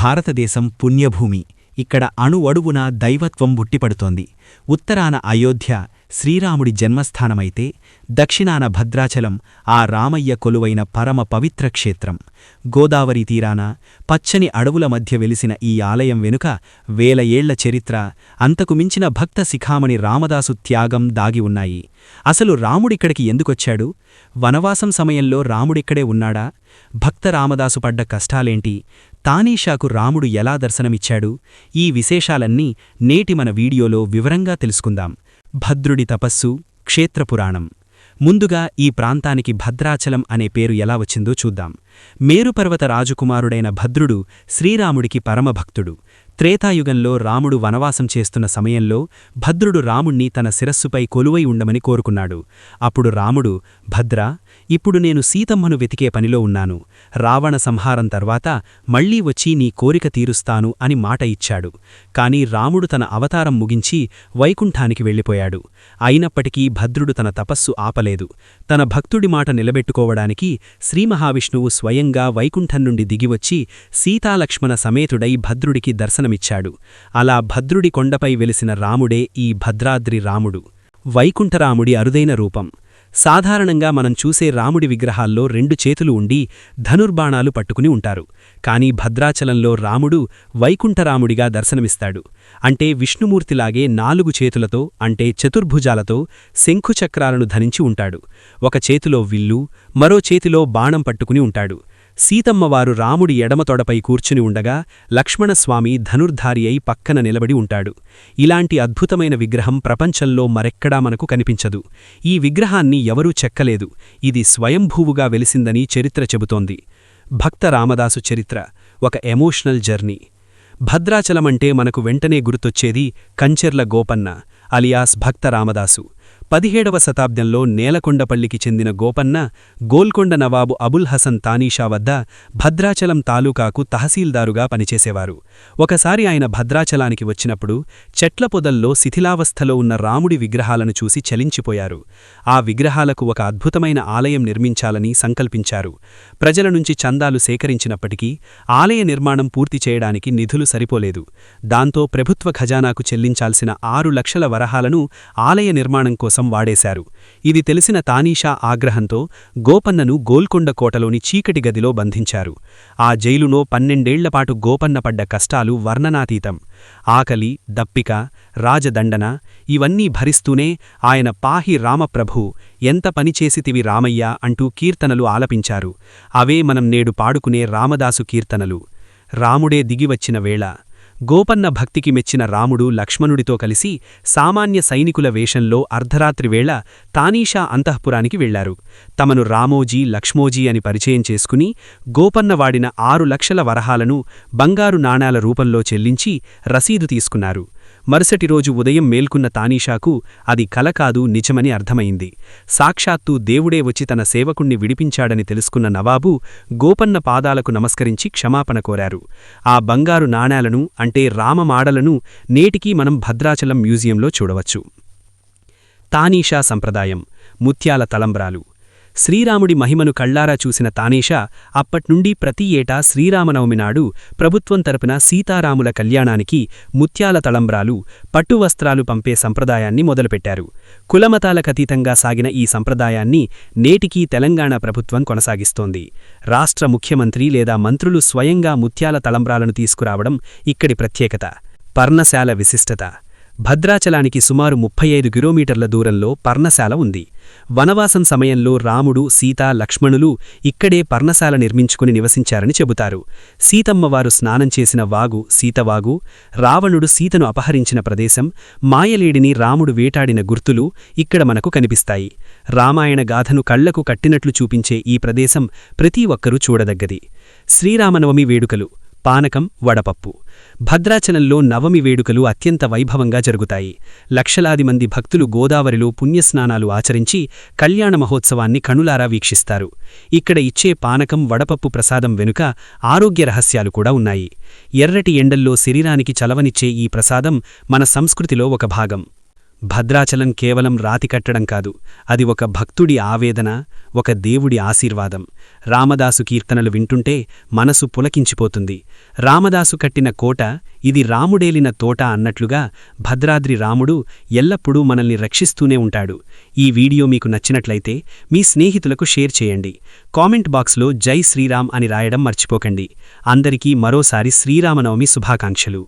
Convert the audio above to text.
భారతదేశం పుణ్యభూమి. ఇక్కడ అణువడువున దైవత్వం బుట్టిపడుతోంది. ఉత్తరాన అయోధ్య శ్రీరాముడి జన్మస్థానమైతే, దక్షిణాన భద్రాచలం ఆ రామయ్య కొలువైన పరమ పవిత్ర క్షేత్రం. గోదావరి తీరాన పచ్చని అడవుల మధ్య వెలిసిన ఈ ఆలయం వెనుక వేల ఏళ్ల చరిత్ర, అంతకు మించిన భక్త శిఖామణి రామదాసు త్యాగం దాగి ఉన్నాయి. అసలు రాముడిక్కడికి ఎందుకొచ్చాడు? వనవాసం సమయంలో రాముడిక్కడే ఉన్నాడా? భక్త రామదాసు పడ్డ కష్టాలేంటి? తానీషాకు రాముడు ఎలా దర్శనమిచ్చాడు? ఈ విశేషాలన్నీ నేటి మన వీడియోలో వివరంగా తెలుసుకుందాం. భద్రుడి తపస్సు, క్షేత్రపురాణం. ముందుగా ఈ ప్రాంతానికి భద్రాచలం అనే పేరు ఎలా వచ్చిందో చూద్దాం. మేరుపర్వత రాజకుమారుడైన భద్రుడు శ్రీరాముడికి పరమభక్తుడు. త్రేతాయుగంలో రాముడు వనవాసం చేస్తున్న సమయంలో భద్రుడు రాముణ్ణి తన శిరస్సుపై కొలువై ఉండమని కోరుకున్నాడు. అప్పుడు రాముడు, భద్రా, ఇప్పుడు నేను సీతమ్మను వెతికే పనిలో ఉన్నాను. రావణ సంహారం తర్వాత మళ్లీ వచ్చి నీ కోరిక తీరుస్తాను అని మాట ఇచ్చాడు. కాని రాముడు తన అవతారం ముగించి వైకుంఠానికి వెళ్ళిపోయాడు. అయినప్పటికీ భద్రుడు తన తపస్సు ఆపలేదు. తన భక్తుడి మాట నిలబెట్టుకోవడానికి శ్రీమహావిష్ణువు స్వయంగా వైకుంఠం నుండి దిగివచ్చి సీతాలక్ష్మణ సమేతుడై భద్రుడికి దర్శనమిచ్చాడు. అలా భద్రుడి కొండపై వెలిసిన రాముడే ఈ భద్రాద్రి రాముడు. వైకుంఠరాముడి అరుదైన రూపం. సాధారణంగా మనం చూసే రాముడి విగ్రహాల్లో 2 చేతులు ఉండి ధనుర్బాణాలు పట్టుకుని ఉంటారు. కాని భద్రాచలంలో రాముడు వైకుంఠరాముడిగా దర్శనమిస్తాడు. అంటే విష్ణుమూర్తిలాగే 4 చేతులతో, అంటే చతుర్భుజాలతో శంఖుచక్రాలను ధరించి ఉంటాడు. ఒక చేతిలో విల్లు, మరో చేతిలో బాణం పట్టుకుని ఉంటాడు. సీతమ్మవారు రాముడి ఎడమ తొడపై కూర్చుని ఉండగా లక్ష్మణస్వామి ధనుర్ధారి అయి పక్కన నిలబడి ఉంటాడు. ఇలాంటి అద్భుతమైన విగ్రహం ప్రపంచంలో మరెక్కడా మనకు కనిపించదు. ఈ విగ్రహాన్ని ఎవరూ చెక్కలేదు. ఇది స్వయంభూవుగా వెలిసిందని చరిత్ర చెబుతోంది. భక్త రామదాసు చరిత్ర ఒక ఎమోషనల్ జర్నీ. భద్రాచలమంటే మనకు వెంటనే గుర్తొచ్చేది కంచెర్ల గోపన్న అలియాస్ భక్త రామదాసు. 17వ శతాబ్దంలో నేలకొండపల్లికి చెందిన గోపన్న గోల్కొండ నవాబు అబుల్ హసన్ తానీషా వద్ద భద్రాచలం తాలూకాకు తహసీల్దారుగా పనిచేసేవారు. ఒకసారి ఆయన భద్రాచలానికి వచ్చినప్పుడు చెట్ల పొదల్లో శిథిలావస్థలో ఉన్న రాముడి విగ్రహాలను చూసి చలించిపోయారు. ఆ విగ్రహాలకు ఒక అద్భుతమైన ఆలయం నిర్మించాలని సంకల్పించారు. ప్రజల నుంచి చందాలు సేకరించినప్పటికీ ఆలయ నిర్మాణం పూర్తి చేయడానికి నిధులు సరిపోలేదు. దాంతో ప్రభుత్వ ఖజానాకు చెల్లించాల్సిన 6 లక్షల వరహాలను ఆలయ నిర్మాణం కోసం వాడేశారు. ఇది తెలిసిన తానీషా ఆగ్రహంతో గోపన్నను గోల్కొండ కోటలోని చీకటి గదిలో బంధించారు. ఆ జైలులో 12 ఏళ్లపాటు గోపన్న పడ్డ కష్టాలు వర్ణనాతీతం. ఆకలి, దప్పిక, రాజదండన ఇవన్నీ భరిస్తూనే ఆయన పాహి రామప్రభూ, ఎంత పనిచేసితివి రామయ్య అంటూ కీర్తనలు ఆలపించారు. అవే మనం నేడు పాడుకునే రామదాసు కీర్తనలు. రాముడే దిగివచ్చిన వేళ. గోపన్న భక్తికి మెచ్చిన రాముడు లక్ష్మణుడితో కలిసి సామాన్య సైనికుల వేషంలో అర్ధరాత్రి వేళ తానీషా అంతఃపురానికి వెళ్లారు. తమను రామోజీ, లక్ష్మోజీ అని పరిచయం చేసుకుని గోపన్న వాడిన 6 లక్షల వరహాలను బంగారు నాణాల రూపంలో చెల్లించి రసీదు తీసుకున్నారు. మరుసటి రోజు ఉదయం మేల్కున్న తానీషాకు అది కల కాదు, నిజమని అర్థమైంది. సాక్షాత్తూ దేవుడే వచ్చి తన సేవకుణ్ణి విడిపించాడని తెలుసుకున్న నవాబు గోపన్న పాదాలకు నమస్కరించి క్షమాపణ కోరారు. ఆ బంగారు నాణాలను, అంటే రామమాడలను నేటికీ మనం భద్రాచలం మ్యూజియంలో చూడవచ్చు. తానీషా సంప్రదాయం, ముత్యాల తలంబ్రాలు. శ్రీరాముడి మహిమను కళ్లారా చూసిన తానీషా అప్పట్నుండీ ప్రతి ఏటా శ్రీరామనవమి నాడు ప్రభుత్వం తరపున సీతారాముల కళ్యాణానికి ముత్యాల తలంబ్రాలు, పట్టువస్త్రాలు పంపే సంప్రదాయాన్ని మొదలుపెట్టారు. కులమతాలకతీతంగా సాగిన ఈ సంప్రదాయాన్ని నేటికీ తెలంగాణ ప్రభుత్వం కొనసాగిస్తోంది. రాష్ట్ర ముఖ్యమంత్రి లేదా మంత్రులు స్వయంగా ముత్యాల తలంబ్రాలను తీసుకురావడం ఇక్కడి ప్రత్యేకత. పర్ణశాల విశిష్టత. భద్రాచలానికి సుమారు 35 కిలోమీటర్ల దూరంలో పర్ణశాల ఉంది. వనవాసం సమయంలో రాముడు, సీత, లక్ష్మణులు ఇక్కడే పర్ణశాల నిర్మించుకుని నివసించారని చెబుతారు. సీతమ్మవారు స్నానం చేసిన వాగు సీతవాగు, రావణుడు సీతను అపహరించిన ప్రదేశం, మాయలేడిని రాముడు వేటాడిన గుర్తులు ఇక్కడ మనకు కనిపిస్తాయి. రామాయణ గాథను కళ్లకు కట్టినట్లు చూపించే ఈ ప్రదేశం ప్రతి ఒక్కరూ చూడదగ్గది. శ్రీరామనవమి వేడుకలు. పానకం, వడపప్పు. భద్రాచలంలో నవమి వేడుకలు అత్యంత వైభవంగా జరుగుతాయి. లక్షలాది మంది భక్తులు గోదావరిలో పుణ్యస్నానాలు ఆచరించి కళ్యాణ మహోత్సవాన్ని కనులారా వీక్షిస్తారు. ఇక్కడ ఇచ్చే పానకం, వడపప్పు ప్రసాదం వెనుక ఆరోగ్య రహస్యాలు కూడా ఉన్నాయి. ఎర్రటి ఎండల్లో శరీరానికి చలవనిచ్చే ఈ ప్రసాదం మన సంస్కృతిలో ఒక భాగం. భద్రాచలం కేవలం రాతి కట్టడం కాదు, అది ఒక భక్తుడి ఆవేదన, ఒక దేవుడి ఆశీర్వాదం. రామదాసు కీర్తనలు వింటుంటే మనసు పులకించిపోతుంది. రామదాసు కట్టిన కోట, ఇది రాముడేలిన తోట అన్నట్లుగా భద్రాద్రి రాముడు ఎల్లప్పుడూ మనల్ని రక్షిస్తూనే ఉంటాడు. ఈ వీడియో మీకు నచ్చినట్లయితే మీ స్నేహితులకు షేర్ చేయండి. కామెంట్ బాక్స్లో జై శ్రీరామ్ అని రాయడం మర్చిపోకండి. అందరికీ మరోసారి శ్రీరామనవమి శుభాకాంక్షలు.